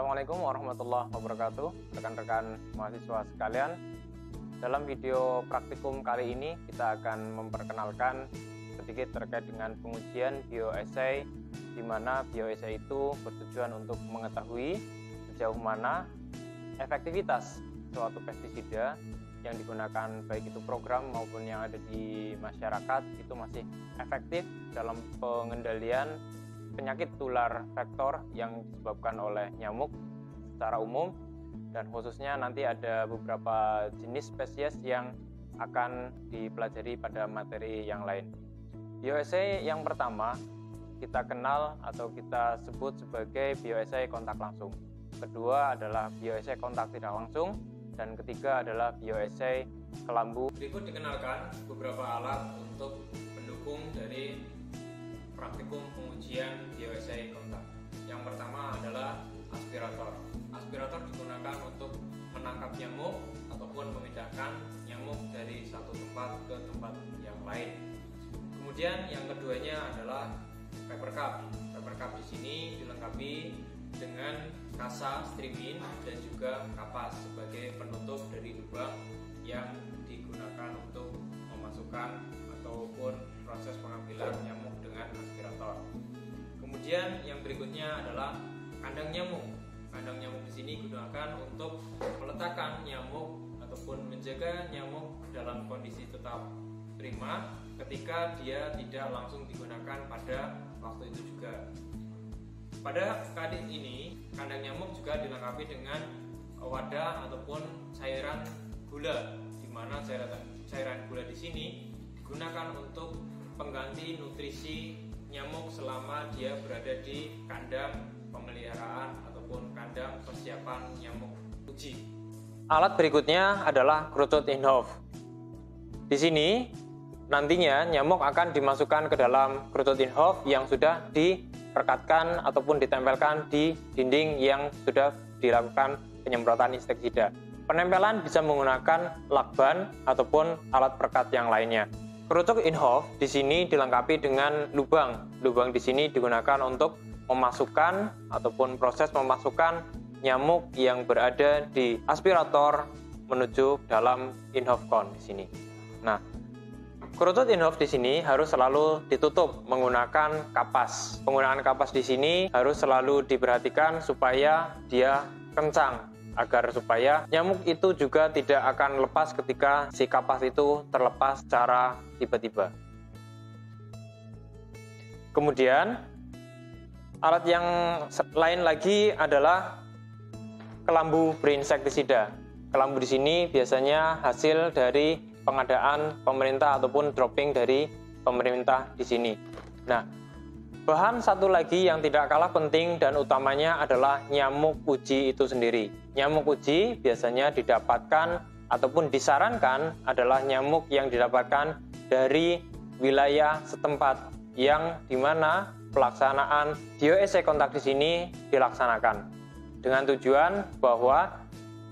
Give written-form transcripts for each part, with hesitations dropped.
Assalamualaikum warahmatullahi wabarakatuh, rekan-rekan mahasiswa sekalian. Dalam video praktikum kali ini kita akan memperkenalkan sedikit terkait dengan pengujian bioassay, di mana bioassay itu bertujuan untuk mengetahui sejauh mana efektivitas suatu pestisida yang digunakan, baik itu program maupun yang ada di masyarakat, itu masih efektif dalam pengendalian penyakit tular vektor yang disebabkan oleh nyamuk secara umum, dan khususnya nanti ada beberapa jenis spesies yang akan dipelajari pada materi yang lain. Bioassay yang pertama kita kenal atau kita sebut sebagai bioassay kontak langsung. Kedua adalah bioassay kontak tidak langsung, dan ketiga adalah bioassay kelambu. Berikut dikenalkan beberapa alat untuk pendukung dari praktikum pengujian bioassay kontak. Yang pertama adalah aspirator. Aspirator digunakan untuk menangkap nyamuk ataupun memindahkan nyamuk dari satu tempat ke tempat yang lain. Kemudian yang keduanya adalah paper cup. Paper cup di sini dilengkapi dengan kasa, strimin, dan juga kapas sebagai penutup dari lubang yang digunakan untuk memasukkan ataupun proses pengambilan nyamuk dengan aspirator. Kemudian yang berikutnya adalah kandang nyamuk. Kandang nyamuk di sini digunakan untuk meletakkan nyamuk ataupun menjaga nyamuk dalam kondisi tetap prima ketika dia tidak langsung digunakan pada waktu itu juga. Pada kali ini, kandang nyamuk juga dilengkapi dengan wadah ataupun cairan gula, di mana cairan gula di sini digunakan untuk pengganti nutrisi nyamuk selama dia berada di kandang pemeliharaan ataupun kandang persiapan nyamuk uji. Alat berikutnya adalah kerucut in-house. Di sini nantinya nyamuk akan dimasukkan ke dalam kerucut in-house yang sudah direkatkan ataupun ditempelkan di dinding yang sudah dilakukan penyemprotan insektisida. Penempelan bisa menggunakan lakban ataupun alat perekat yang lainnya. Kerucut in-house di sini dilengkapi dengan lubang. Lubang di sini digunakan untuk memasukkan ataupun proses memasukkan nyamuk yang berada di aspirator menuju dalam in-house con di sini. Nah, kerucut in-house di sini harus selalu ditutup menggunakan kapas. Penggunaan kapas di sini harus selalu diperhatikan supaya dia kencang, agar supaya nyamuk itu juga tidak akan lepas ketika si kapas itu terlepas secara tiba-tiba. Kemudian alat yang lain lagi adalah kelambu berinsektisida. Kelambu di sini biasanya hasil dari pengadaan pemerintah ataupun dropping dari pemerintah di sini. Nah, bahan satu lagi yang tidak kalah penting dan utamanya adalah nyamuk uji itu sendiri. Nyamuk uji biasanya didapatkan ataupun disarankan adalah nyamuk yang didapatkan dari wilayah setempat yang dimana pelaksanaan bioassay kontak di sini dilaksanakan dengan tujuan bahwa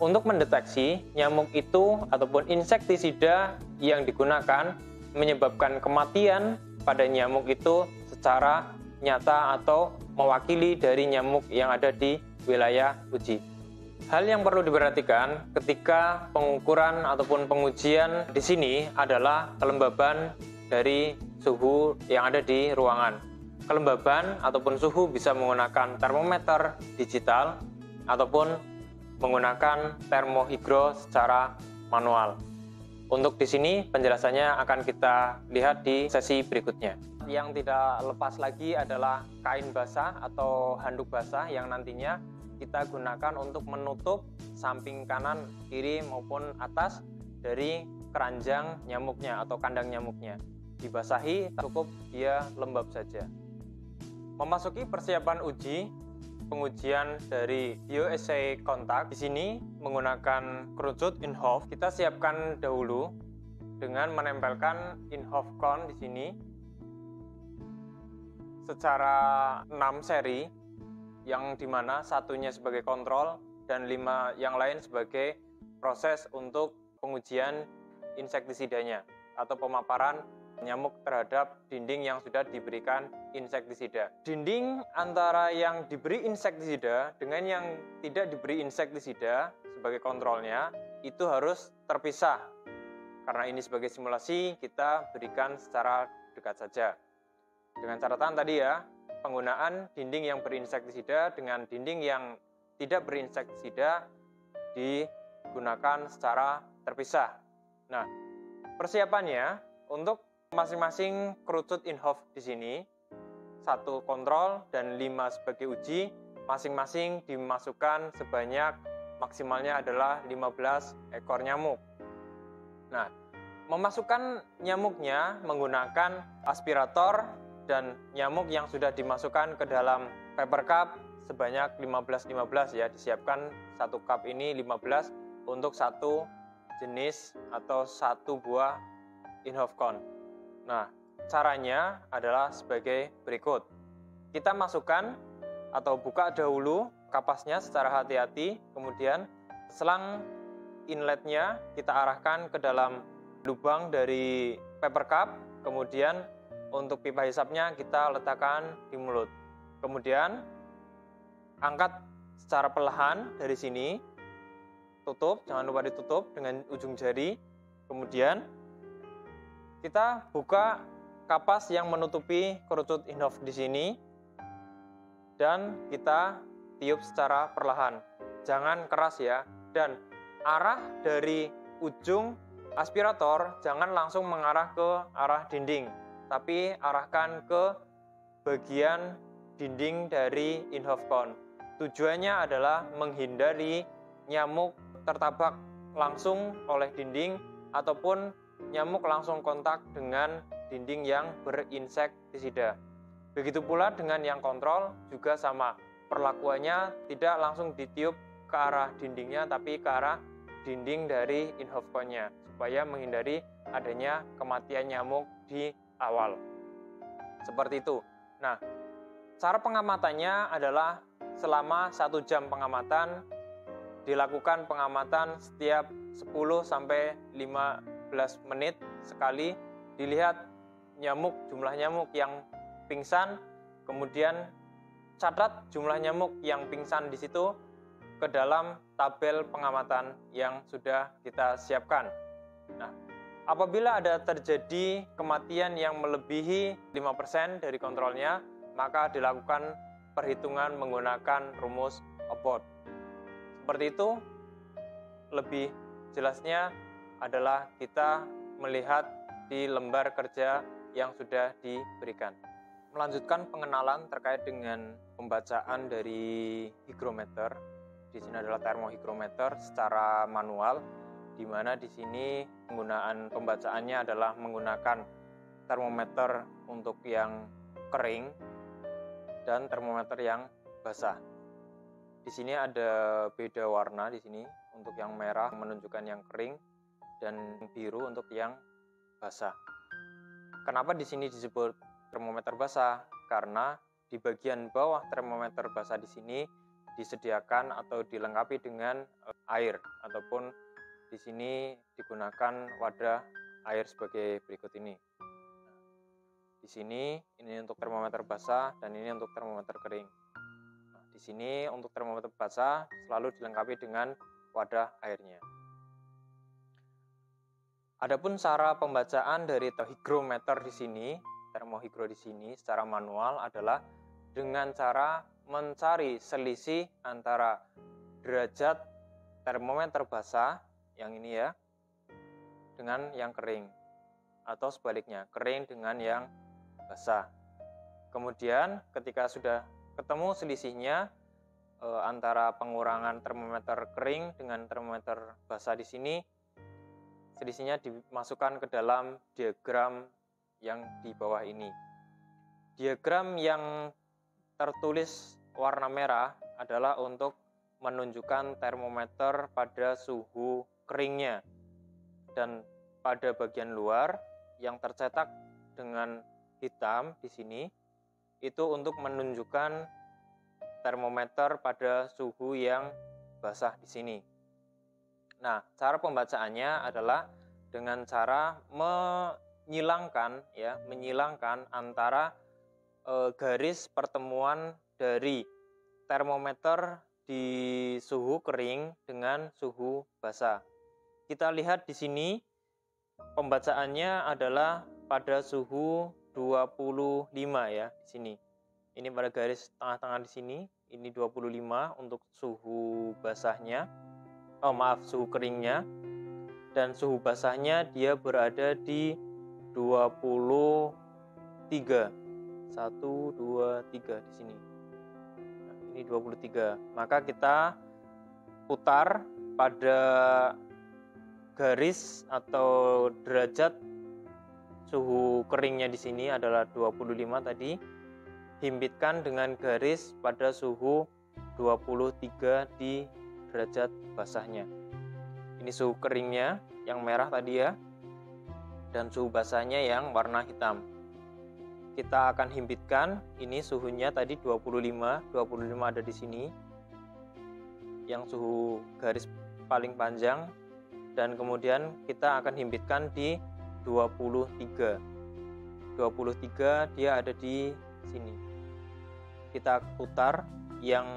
untuk mendeteksi nyamuk itu ataupun insektisida yang digunakan menyebabkan kematian pada nyamuk itu secara nyata atau mewakili dari nyamuk yang ada di wilayah uji. Hal yang perlu diperhatikan ketika pengukuran ataupun pengujian di sini adalah kelembaban dari suhu yang ada di ruangan. Kelembaban ataupun suhu bisa menggunakan termometer digital ataupun menggunakan termohigro secara manual. Untuk di sini penjelasannya akan kita lihat di sesi berikutnya. Yang tidak lepas lagi adalah kain basah atau handuk basah yang nantinya kita gunakan untuk menutup samping kanan, kiri maupun atas dari keranjang nyamuknya atau kandang nyamuknya. Dibasahi cukup dia lembab saja. Memasuki persiapan uji pengujian dari bioassay kontak di sini menggunakan kerucut in-house. Kita siapkan dahulu dengan menempelkan in-house con di sini secara 6 seri, yang dimana satunya sebagai kontrol dan 5 yang lain sebagai proses untuk pengujian insektisidanya atau pemaparan nyamuk terhadap dinding yang sudah diberikan insektisida. Dinding antara yang diberi insektisida dengan yang tidak diberi insektisida sebagai kontrolnya itu harus terpisah. Karena ini sebagai simulasi, kita berikan secara dekat saja. Dengan catatan tadi ya, penggunaan dinding yang berinsektisida dengan dinding yang tidak berinsektisida digunakan secara terpisah. Nah, persiapannya untuk masing-masing kerucut in-house di sini, 1 kontrol dan 5 sebagai uji, masing-masing dimasukkan sebanyak maksimalnya adalah 15 ekor nyamuk. Nah, memasukkan nyamuknya menggunakan aspirator dan nyamuk yang sudah dimasukkan ke dalam paper cup sebanyak 15 ya, disiapkan 1 cup ini 15 untuk 1 jenis atau 1 buah in-house cone. Nah, caranya adalah sebagai berikut. Kita masukkan atau buka dahulu kapasnya secara hati-hati, kemudian selang inletnya kita arahkan ke dalam lubang dari paper cup, kemudian untuk pipa hisapnya kita letakkan di mulut. Kemudian angkat secara perlahan dari sini, tutup, jangan lupa ditutup dengan ujung jari. Kemudian kita buka kapas yang menutupi kerucut in-house di sini dan kita tiup secara perlahan. Jangan keras ya, dan arah dari ujung aspirator jangan langsung mengarah ke arah dinding, tapi arahkan ke bagian dinding dari in-house cone. Tujuannya adalah menghindari nyamuk tertabak langsung oleh dinding ataupun nyamuk langsung kontak dengan dinding yang berinsektisida. Begitu pula dengan yang kontrol juga sama. Perlakuannya tidak langsung ditiup ke arah dindingnya tapi ke arah dinding dari in-house cone-nya supaya menghindari adanya kematian nyamuk di awal. Seperti itu. Nah, cara pengamatannya adalah selama 1 jam pengamatan, dilakukan pengamatan setiap 10-15 menit sekali, dilihat jumlah nyamuk yang pingsan, kemudian catat jumlah nyamuk yang pingsan di situ ke dalam tabel pengamatan yang sudah kita siapkan. Nah, apabila ada terjadi kematian yang melebihi 5% dari kontrolnya, maka dilakukan perhitungan menggunakan rumus Abbott. Seperti itu, lebih jelasnya adalah kita melihat di lembar kerja yang sudah diberikan. Melanjutkan pengenalan terkait dengan pembacaan dari hygrometer. Di sini adalah termohygrometer secara manual, di mana di sini penggunaan pembacaannya adalah menggunakan termometer untuk yang kering dan termometer yang basah. Di sini ada beda warna di sini, untuk yang merah menunjukkan yang kering dan biru untuk yang basah. Kenapa di sini disebut termometer basah? Karena di bagian bawah termometer basah di sini disediakan atau dilengkapi dengan air, ataupun di sini digunakan wadah air sebagai berikut ini. Di sini ini untuk termometer basah dan ini untuk termometer kering. Nah, di sini untuk termometer basah selalu dilengkapi dengan wadah airnya. Adapun cara pembacaan dari hygrometer di sini, termohigro di sini secara manual adalah dengan cara mencari selisih antara derajat termometer basah yang ini ya dengan yang kering, atau sebaliknya kering dengan yang basah. Kemudian ketika sudah ketemu selisihnya antara pengurangan termometer kering dengan termometer basah di sini, selisihnya dimasukkan ke dalam diagram yang di bawah ini. Diagram yang tertulis warna merah adalah untuk menunjukkan termometer pada suhu keringnya, dan pada bagian luar yang tercetak dengan hitam di sini itu untuk menunjukkan termometer pada suhu yang basah di sini. Nah, cara pembacaannya adalah dengan cara menyilangkan antara garis pertemuan dari termometer di suhu kering dengan suhu basah. Kita lihat di sini pembacaannya adalah pada suhu 25 ya di sini. Ini pada garis tengah-tengah di sini, ini 25 untuk suhu basahnya. Suhu keringnya. Dan suhu basahnya dia berada di 23. 1 2 3 di sini. Nah, ini 23. Maka kita putar pada garis atau derajat suhu keringnya di sini adalah 25 tadi, himpitkan dengan garis pada suhu 23 di derajat basahnya. Ini suhu keringnya yang merah tadi ya, dan suhu basahnya yang warna hitam. Kita akan himpitkan, ini suhunya tadi 25 ada di sini, yang suhu garis paling panjang, dan kemudian kita akan himpitkan di 23. 23 dia ada di sini. Kita putar yang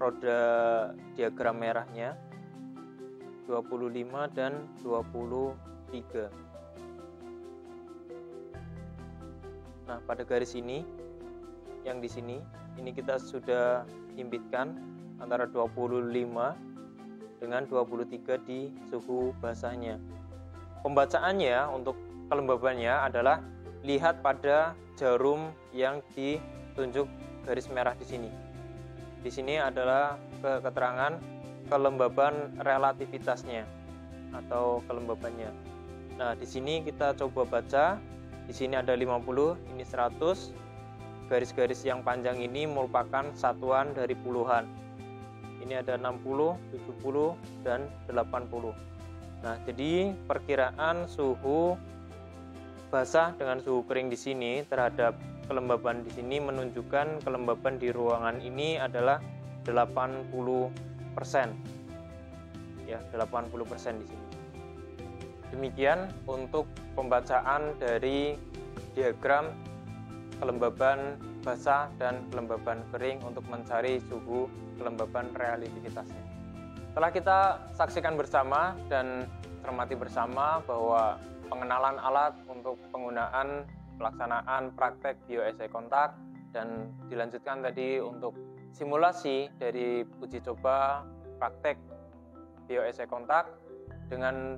roda diagram merahnya, 25 dan 23. Nah, pada garis ini yang di sini, ini kita sudah himpitkan antara 25 dengan 23 di suhu basahnya. Pembacaannya untuk kelembabannya adalah lihat pada jarum yang ditunjuk garis merah di sini. Di sini adalah keterangan kelembaban relativitasnya atau kelembabannya. Nah, di sini kita coba baca. Di sini ada 50, ini 100. Garis-garis yang panjang ini merupakan satuan dari puluhan. Ini ada 60, 70, dan 80. Nah, jadi perkiraan suhu basah dengan suhu kering di sini terhadap kelembaban di sini menunjukkan kelembaban di ruangan ini adalah 80%. Ya, 80% di sini. Demikian untuk pembacaan dari diagram kelembaban basah dan kelembaban kering untuk mencari suhu kelembaban relativitasnya. Setelah kita saksikan bersama dan cermati bersama bahwa pengenalan alat untuk penggunaan pelaksanaan praktek bioessay kontak dan dilanjutkan tadi untuk simulasi dari uji coba praktek bioessay kontak, dengan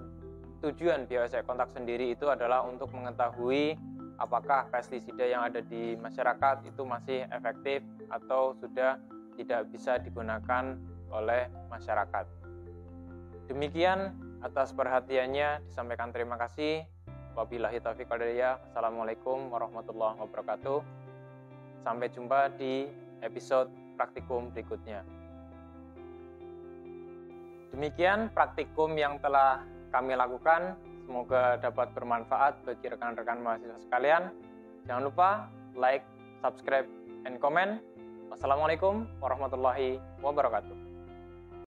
tujuan bioessay kontak sendiri itu adalah untuk mengetahui apakah pestisida yang ada di masyarakat itu masih efektif atau sudah tidak bisa digunakan oleh masyarakat. Demikian, atas perhatiannya disampaikan terima kasih. Wabillahi taufiq wal hidayah. Assalamualaikum warahmatullahi wabarakatuh. Sampai jumpa di episode praktikum berikutnya. Demikian praktikum yang telah kami lakukan, semoga dapat bermanfaat bagi rekan-rekan mahasiswa sekalian. Jangan lupa like, subscribe, and comment. Wassalamualaikum warahmatullahi wabarakatuh.